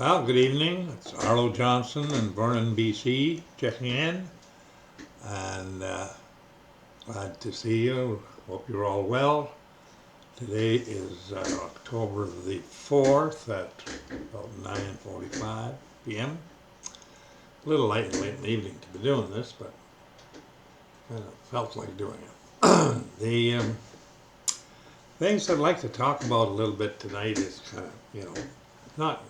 Well, good evening. It's Arlo Johnson in Vernon, BC, checking in, and glad to see you. Hope you're all well. Today is October the 4th at about 9:45 p.m. A little late in the evening to be doing this, but kind of felt like doing it. The things I'd like to talk about a little bit tonight is kind of, not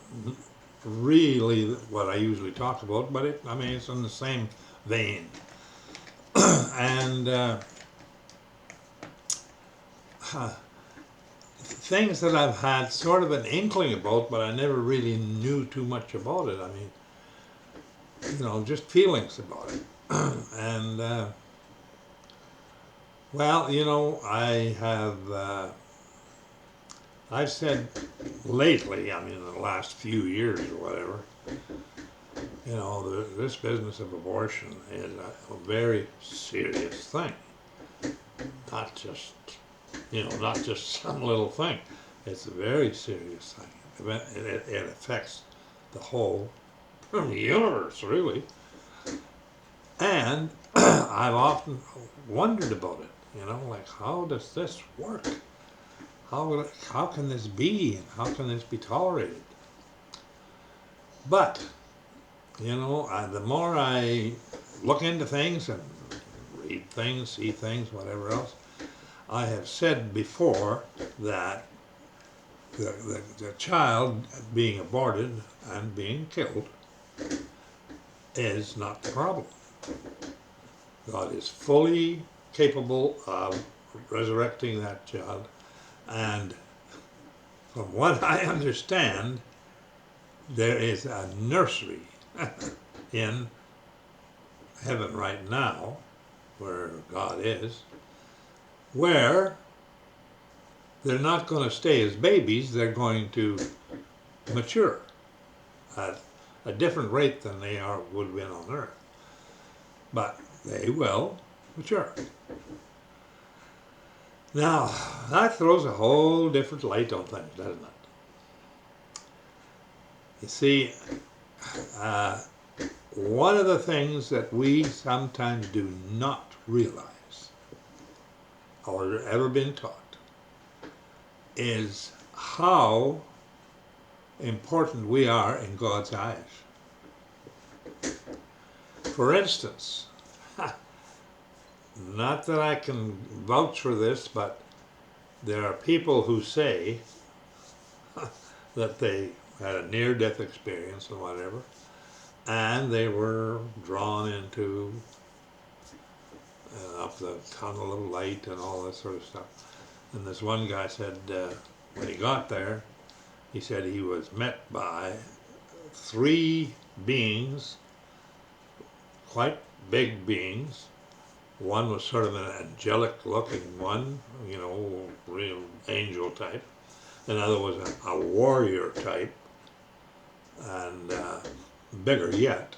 really what I usually talk about, but it's in the same vein. And things that I've had sort of an inkling about, but I never really knew too much about it. Just feelings about it. And, I've said lately, in the last few years or whatever, this business of abortion is a very serious thing. Not just, not just some little thing. It's a very serious thing. It affects the whole universe, really. And I've often wondered about it, like, how does this work? How can this be? And how can this be tolerated? But, the more I look into things and read things, see things, whatever else, I have said before that the child being aborted and being killed is not the problem. God is fully capable of resurrecting that child, and from what I understand, there is a nursery in heaven right now, where God is, where they're not going to stay as babies, they're going to mature at a different rate than they would have been on earth. But they will mature. Now, that throws a whole different light on things, doesn't it? You see, one of the things that we sometimes do not realize, or ever been taught, is how important we are in God's eyes. For instance, not that I can vouch for this, but there are people who say that they had a near-death experience and whatever, and they were drawn into up the tunnel of light and all that sort of stuff. And this one guy said when he got there, he said he was met by three beings, quite big beings. One was sort of an angelic looking one, real angel type. Another was a warrior type, and bigger yet,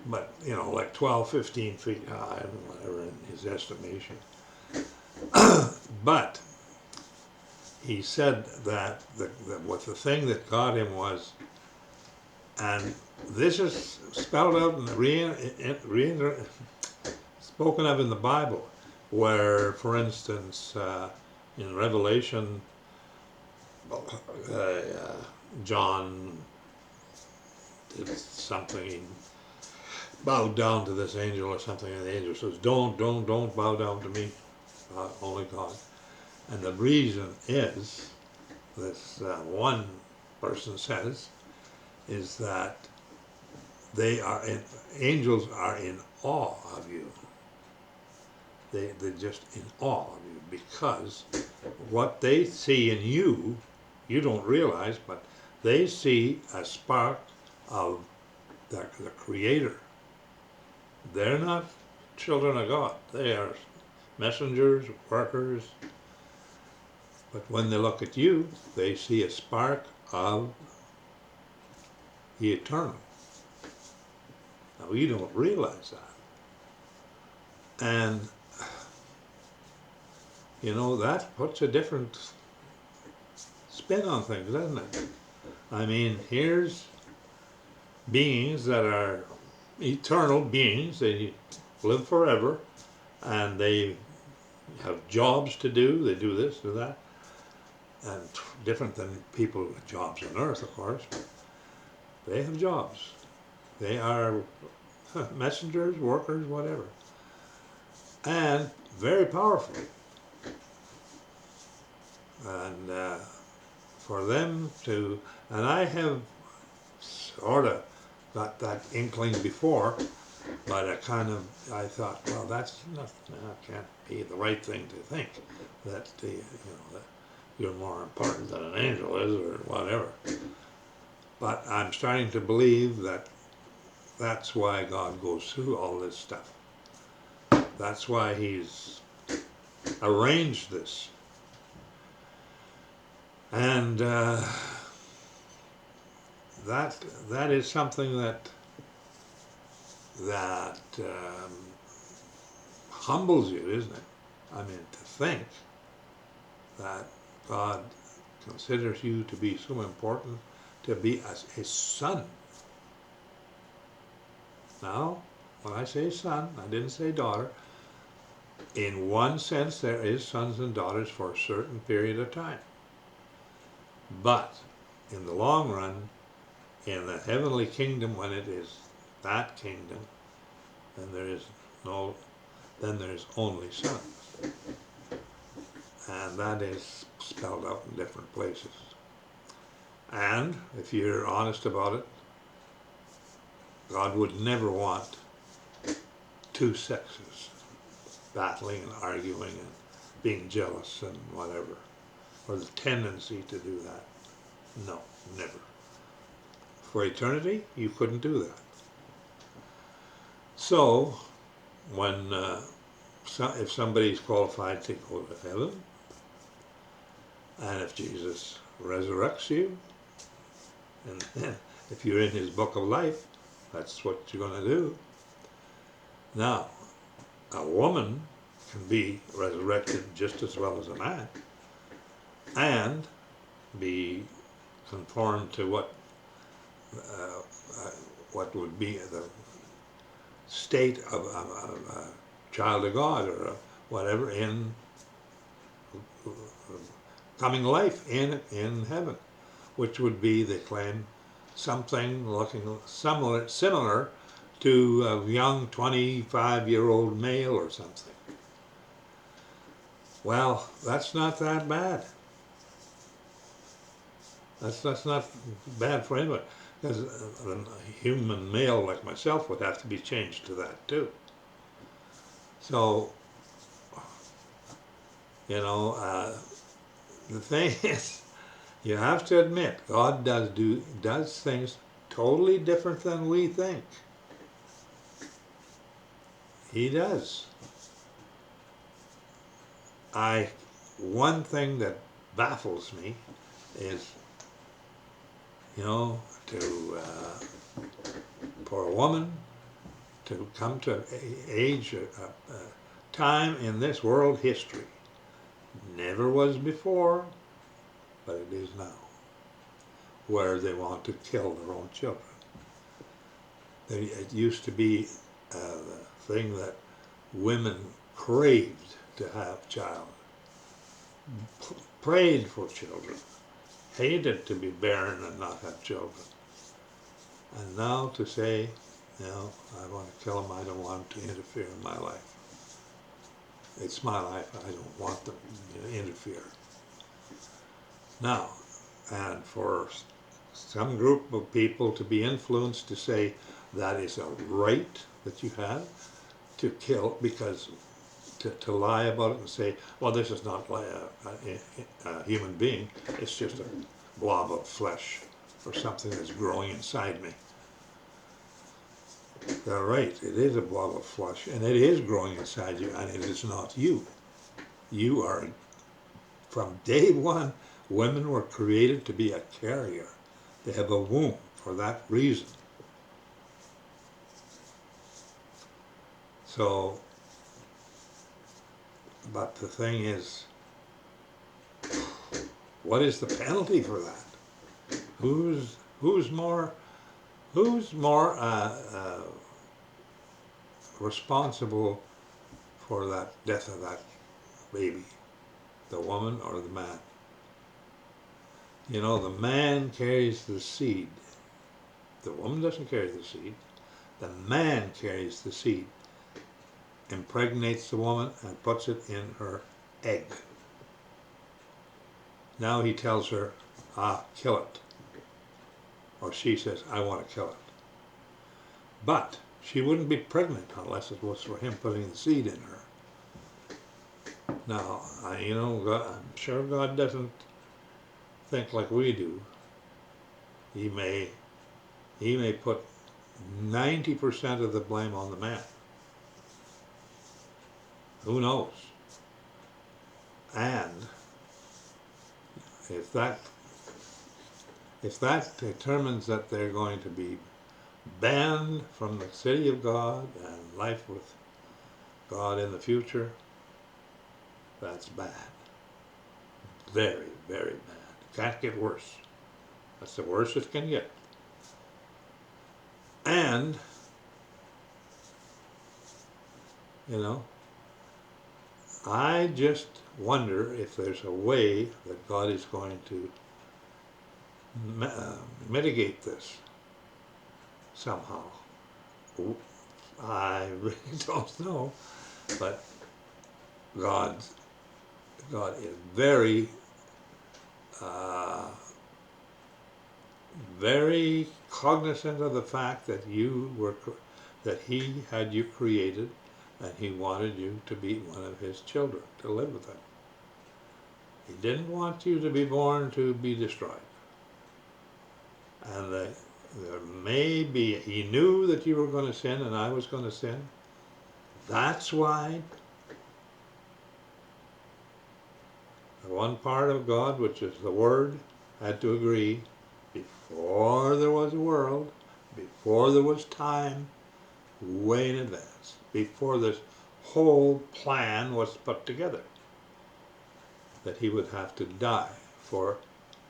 but like 12, 15 feet high, whatever in his estimation. But he said that what the thing that got him was, and this is spelled out in spoken of in the Bible, where, for instance, in Revelation, John did something, he bowed down to this angel or something, and the angel says, don't bow down to me, only God. And the reason is, this one person says, is that angels are in awe of you. They're just in awe of you, because what they see in you, you don't realize, but they see a spark of the Creator. They're not children of God. They are messengers, workers. But when they look at you, they see a spark of the eternal. Now, you don't realize that. And that puts a different spin on things, doesn't it? I mean, here's beings that are eternal beings. They live forever, and they have jobs to do. They do this, do that, and different than people with jobs on Earth, of course. They have jobs. They are messengers, workers, whatever, and very powerful. And for them to, and I have sort of got that inkling before, but I thought, well, that can't be the right thing to think, that that you're more important than an angel is, or whatever. But I'm starting to believe that that's why God goes through all this stuff. That's why He's arranged this. And that is something that humbles you, isn't it? I mean, to think that God considers you to be so important, to be as His son. Now, when I say son, I didn't say daughter. In one sense, there is sons and daughters for a certain period of time. But in the long run, in the heavenly kingdom, when it is that kingdom, then there's only sons. And that is spelled out in different places. And if you're honest about it, God would never want two sexes battling and arguing and being jealous and whatever, or the tendency to do that. No, never. For eternity, you couldn't do that. So, when if somebody's qualified to go to heaven, and if Jesus resurrects you, and if you're in His book of life, that's what you're going to do. Now, a woman can be resurrected just as well as a man, and be conformed to what would be the state of a child of God, or whatever, in coming life in heaven, which would be, they claim, something looking similar to a young 25-year-old male or something. Well, that's not that bad. That's not bad for anybody, because a human male like myself would have to be changed to that too. So, the thing is, you have to admit, God does things totally different than we think. He does. One thing that baffles me is, for a woman to come to age, time in this world history, never was before, but it is now, where they want to kill their own children. It used to be the thing that women craved to have child, prayed for children, hated to be barren and not have children. And now to say, I want to kill them, I don't want them to interfere in my life. It's my life, I don't want them to interfere. Now, and for some group of people to be influenced to say that is a right that you have to kill, because to lie about it and say, well, this is not a human being, it's just a blob of flesh or something that's growing inside me. They're right, it is a blob of flesh, and it is growing inside you, and it is not you. You are, from day one, women were created to be a carrier. They have a womb for that reason. So, but the thing is, what is the penalty for that? who's more who's more responsible for that death of that baby, the woman or the man? You know, the man carries the seed. The woman doesn't carry the seed. The man carries the seed, impregnates the woman and puts it in her egg. Now he tells her, kill it. Or she says, I want to kill it. But she wouldn't be pregnant unless it was for him putting the seed in her. Now, I'm sure God doesn't think like we do. He may put 90% of the blame on the man. Who knows? And if that determines that they're going to be banned from the city of God and life with God in the future, that's bad. Very, very bad. It can't get worse. That's the worst it can get. And, I just wonder if there's a way that God is going to mitigate this somehow. I really don't know, but God is very, very cognizant of the fact that that He had you created, and He wanted you to be one of His children, to live with Him. He didn't want you to be born to be destroyed. And there may be, He knew that you were going to sin and I was going to sin. That's why the one part of God, which is the Word, had to agree before there was a world, before there was time, way in advance, before this whole plan was put together, that He would have to die for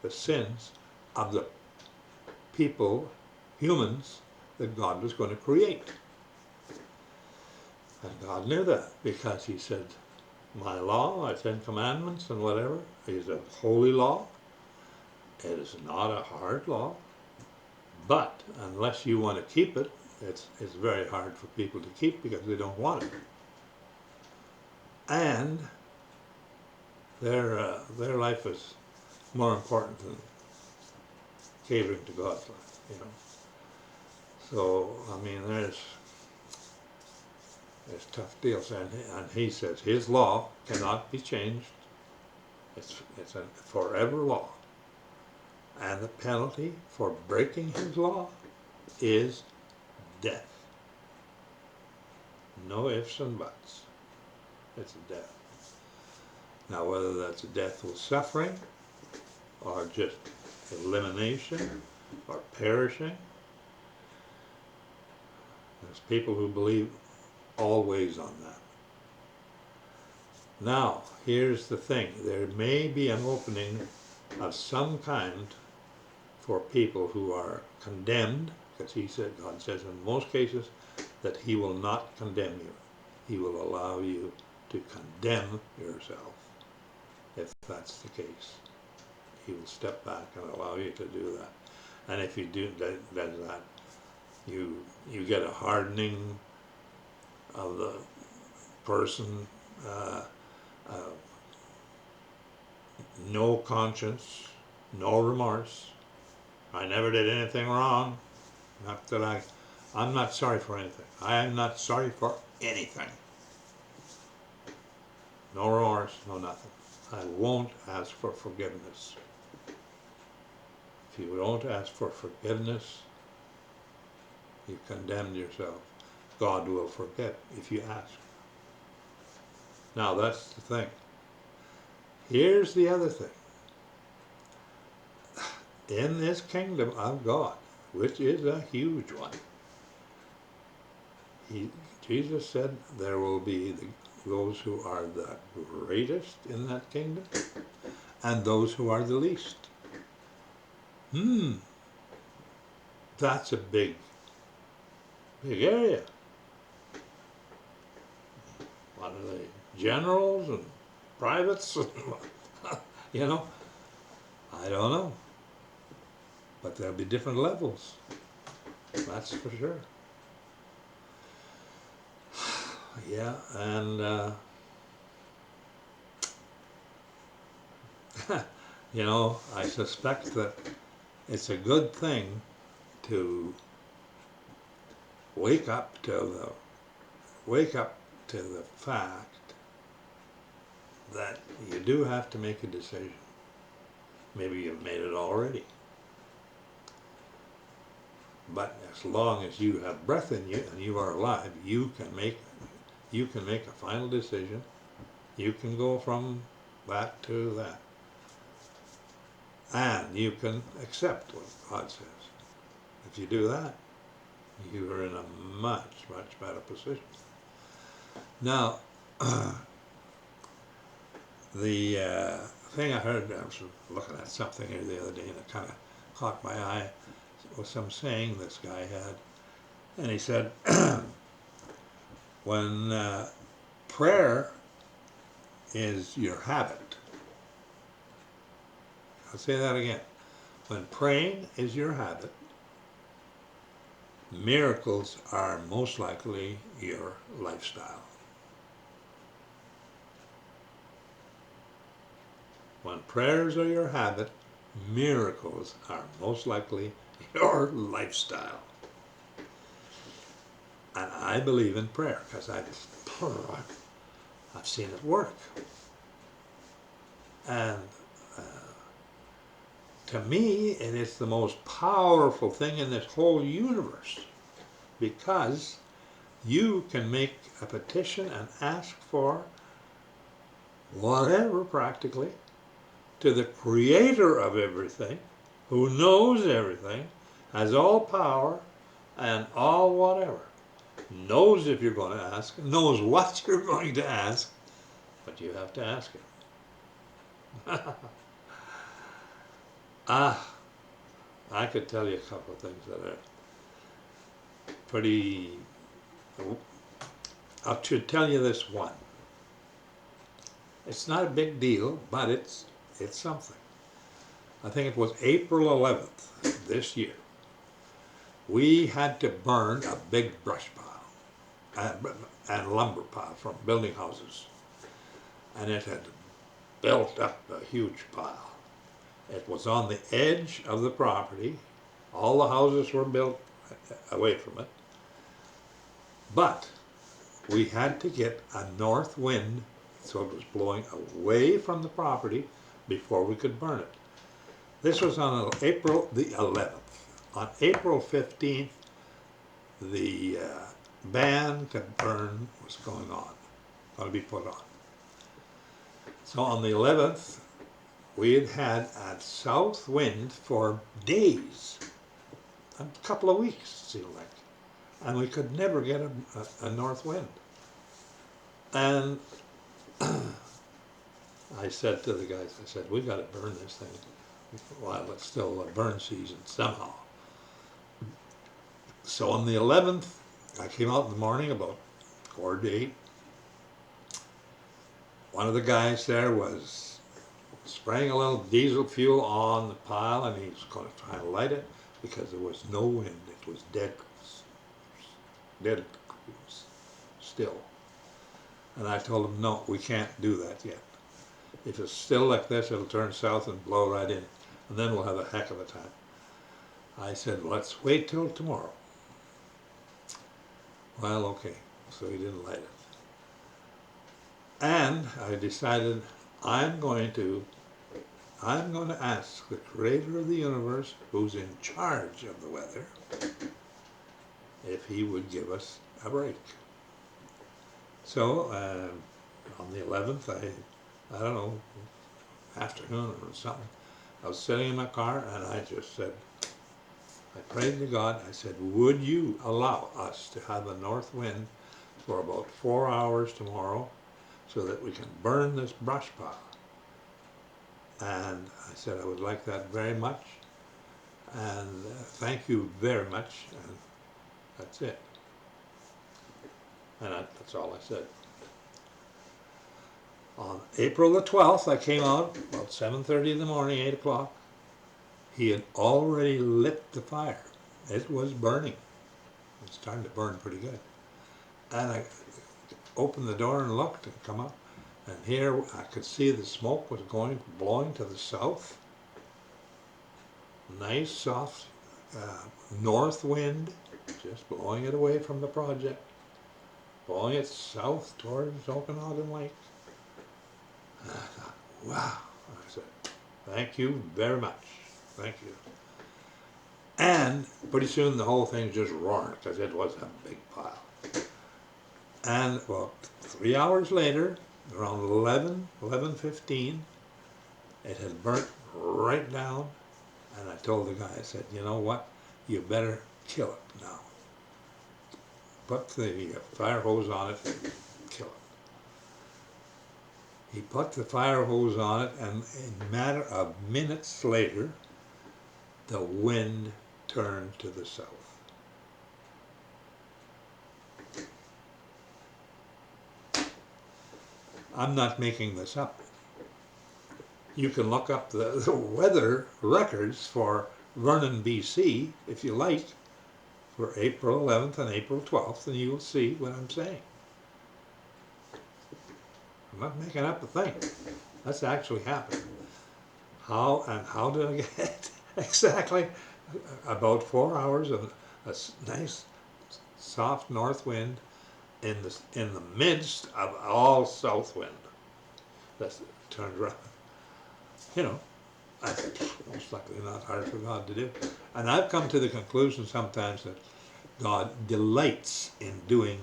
the sins of the people, humans, that God was going to create. And God knew that, because He said, my law, my 10 commandments and whatever, is a holy law. It is not a hard law, but unless you want to keep it, it's very hard for people to keep because they don't want it. And their life is more important than catering to God's life, So, there's tough deals, and He says His law cannot be changed. It's a forever law. And the penalty for breaking His law is death. No ifs and buts. It's death. Now, whether that's a death with suffering, or just elimination, or perishing, there's people who believe all ways on that. Now, here's the thing. There may be an opening of some kind for people who are condemned, because God says in most cases that He will not condemn you. He will allow you to condemn yourself. If that's the case, He will step back and allow you to do that. And if you do that, you get a hardening of the person, no conscience, no remorse. I never did anything wrong. Not that I'm not sorry for anything. I am not sorry for anything. No remorse, no nothing. I won't ask for forgiveness. If you don't ask for forgiveness, you condemned yourself. God will forget if you ask. Now that's the thing. Here's the other thing. In this kingdom of God, which is a huge one, Jesus said there will be those who are the greatest in that kingdom and those who are the least. Hmm, that's a big, big area. What are they, generals and privates? You know, I don't know. But there'll be different levels, that's for sure. Yeah, and you know, I suspect that it's a good thing to wake up to the wake up to the fact that you do have to make a decision. Maybe you've made it already. But as long as you have breath in you and you are alive, you can make a final decision. You can go from that to that. And you can accept what God says. If you do that, you are in a much, much better position. Now, the thing I heard, I was looking at something here the other day and it kind of caught my eye, was some saying this guy had. And he said, when prayer is your habit, I'll say that again. When praying is your habit, miracles are most likely your lifestyle. When prayers are your habit, miracles are most likely your lifestyle. And I believe in prayer because I've seen it work. And to me, it is the most powerful thing in this whole universe because you can make a petition and ask for whatever practically to the creator of everything, who knows everything, has all power and all whatever, knows if you're going to ask, knows what you're going to ask, but you have to ask it. I could tell you a couple of things that are pretty, I should tell you this one. It's not a big deal, but it's something. I think it was April 11th this year. We had to burn a big brush pile and lumber pile from building houses. And it had built up a huge pile. It was on the edge of the property. All the houses were built away from it. But we had to get a north wind, so it was blowing away from the property before we could burn it. This was on April the 11th. On April 15th, the ban to burn was going to be put on. So on the 11th, we had had a south wind for days, a couple of weeks, it seemed like, and we could never get a north wind. And I said to the guys, I said, we got to burn this thing while it's still a burn season somehow. So on the 11th, I came out in the morning about 4 to 8. One of the guys there was spraying a little diesel fuel on the pile, and he was going to try and light it because there was no wind. It was dead still. And I told him, no, we can't do that yet. If it's still like this, it'll turn south and blow right in, and then we'll have a heck of a time. I said, let's wait till tomorrow. Well, okay, so he didn't light it. And I decided I'm going to ask the creator of the universe, who's in charge of the weather, if he would give us a break. So on the 11th, I don't know, afternoon or something, I was sitting in my car and I just said, I prayed to God, I said, would you allow us to have a north wind for about 4 hours tomorrow so that we can burn this brush pile? And I said I would like that very much. And thank you very much, and that's it. And that's all I said. On April the 12th, I came out about 7:30 in the morning, 8 o'clock. He had already lit the fire. It was burning. It was starting to burn pretty good. And I opened the door and looked and come up. And here I could see the smoke was blowing to the south. Nice, soft north wind, just blowing it away from the project. Blowing it south towards Okanagan Lake. And I thought, wow. I said, thank you very much. Thank you. And pretty soon the whole thing just roared because it was a big pile. And about 3 hours later, around 11:15, it had burnt right down. And I told the guy, I said, you know what? You better kill it now. Put the fire hose on it and kill it. He put the fire hose on it, and in a matter of minutes later, the wind turned to the south. I'm not making this up. You can look up the weather records for Vernon, BC, if you like, for April 11th and April 12th, and you'll see what I'm saying. I'm not making up a thing. That's actually happened. How did I get it? Exactly about 4 hours of a nice, soft north wind in the midst of all south wind. That's turned around. You know, I think most likely not hard for God to do. And I've come to the conclusion sometimes that God delights in doing,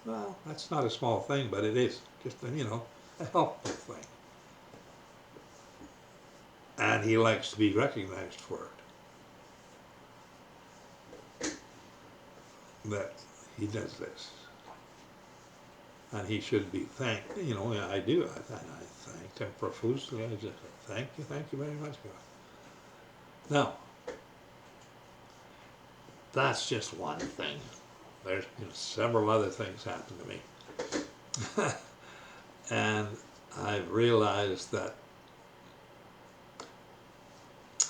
well, that's not a small thing, but it is just, you know, a helpful thing. And he likes to be recognized for it. That he does this. And he should be thanked. You know, I do. I thanked him profusely. I just thank you very much, God. Now, that's just one thing. There's been several other things happen to me. And I've realized that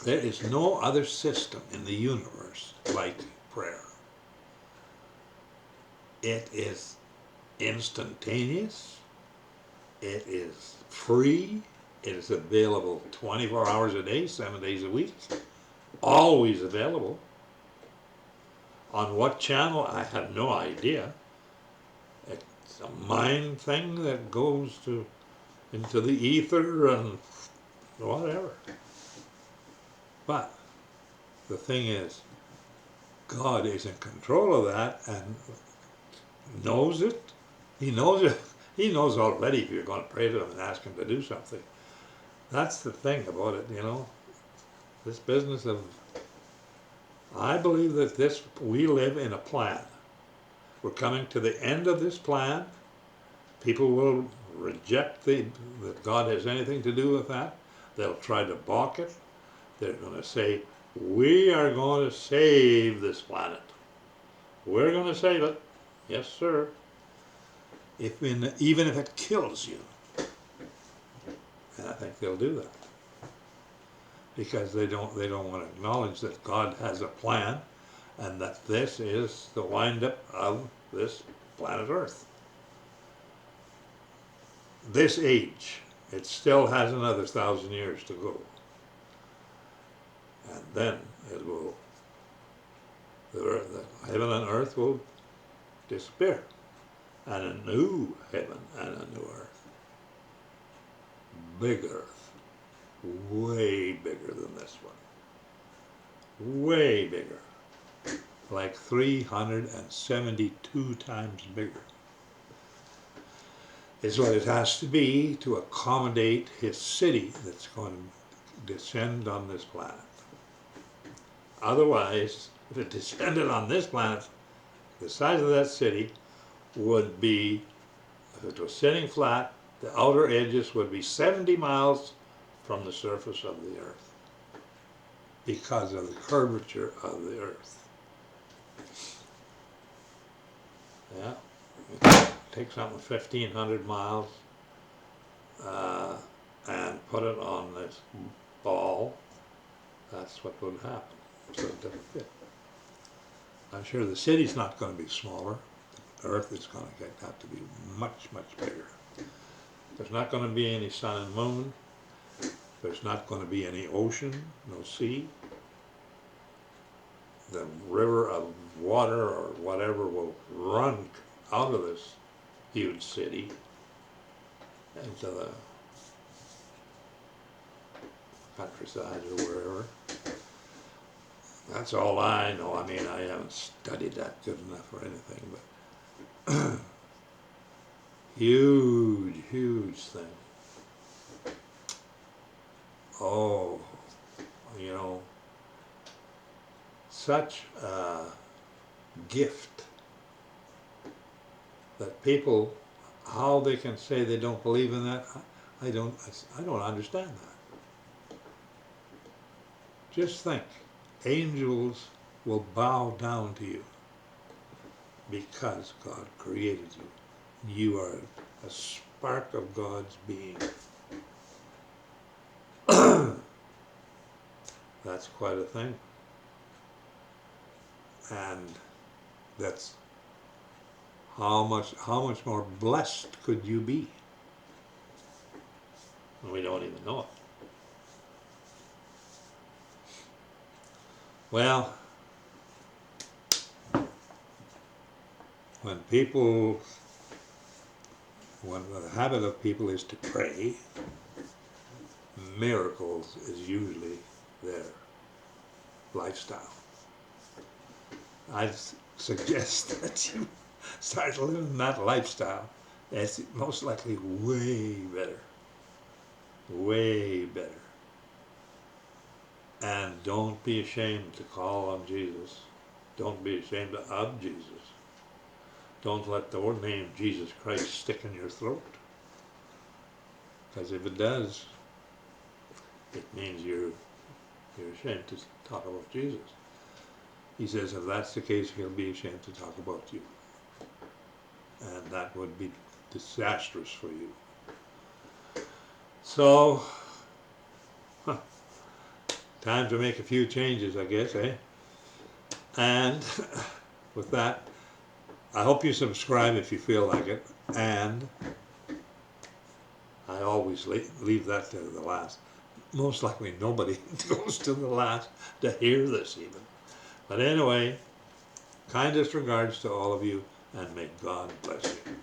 there is no other system in the universe like prayer. It is instantaneous, it is free, it is available 24 hours a day, 7 days a week, always available. On what channel, I have no idea. It's a mind thing that goes into the ether and whatever. But the thing is, God is in control of that and knows it. He knows it. He knows already if you're going to pray to him and ask him to do something. That's the thing about it, you know. This business of, I believe that we live in a plan. We're coming to the end of this plan. People will reject that God has anything to do with that. They'll try to balk it. They're going to say, we are going to save this planet. We're going to save it. Yes, sir. Even if it kills you. And I think they'll do that. Because they don't want to acknowledge that God has a plan and that this is the wind-up of this planet Earth. This age, it still has another 1,000 years to go. And then it will, the heaven and earth will disappear. And a new heaven and a new earth. Big earth. Way bigger than this one. Way bigger. Like 372 times bigger. Is what it has to be to accommodate his city that's going to descend on this planet. Otherwise, if it descended on this planet, the size of that city would be, if it was sitting flat, the outer edges would be 70 miles from the surface of the earth. because of the curvature of the earth. Yeah, take something 1,500 miles and put it on this ball, that's what would happen. So it doesn't fit. I'm sure the city's not going to be smaller. The earth is going to have to be much, much bigger. There's not going to be any sun and moon. There's not going to be any ocean, no sea. The river of water or whatever will run out of this huge city into the countryside or wherever. That's all I know. I mean, I haven't studied that good enough or anything, but huge, huge thing. Oh, you know, such a gift that people, how they can say they don't believe in that, I don't understand that. Just think, angels will bow down to you because God created you. You are a spark of God's being. That's quite a thing. And that's how much more blessed could you be? We don't even know it. Well, when the habit of people is to pray, miracles is usually their lifestyle. I suggest that you start living that lifestyle. It's most likely way better. Way better. And don't be ashamed to call on Jesus. Don't be ashamed of Jesus. Don't let the name Jesus Christ stick in your throat. Because if it does, it means you're ashamed to talk about Jesus. He says if that's the case, he'll be ashamed to talk about you. And that would be disastrous for you. So, time to make a few changes, I guess, eh? And with that, I hope you subscribe if you feel like it. And I always leave that to the last. Most likely nobody goes to the last to hear this even. But anyway, kindest regards to all of you, and may God bless you.